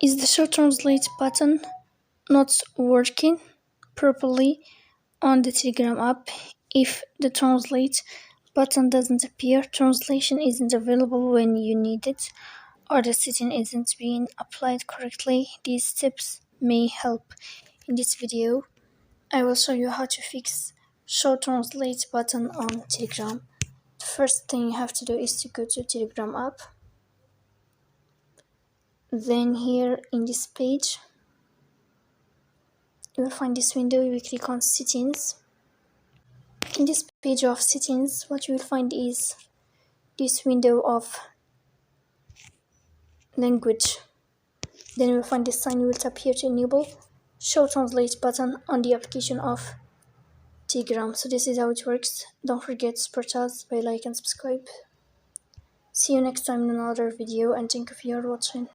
Is the show translate button not working properly on the Telegram app? If the translate button doesn't appear, translation isn't available when you need it, or the setting isn't being applied correctly, these steps may help. In this video, I will show you how to fix show translate button on Telegram. The first thing you have to do is to go to Telegram app. Then here in this page, you will find this window. You will click on settings. In this page of settings, what you will find is this window of language. Then you will find this sign. You will tap here to enable show translate button on the application of Telegram. So this is how it works. Don't forget to support us by like and subscribe. See you next time in another video, and thank you for watching.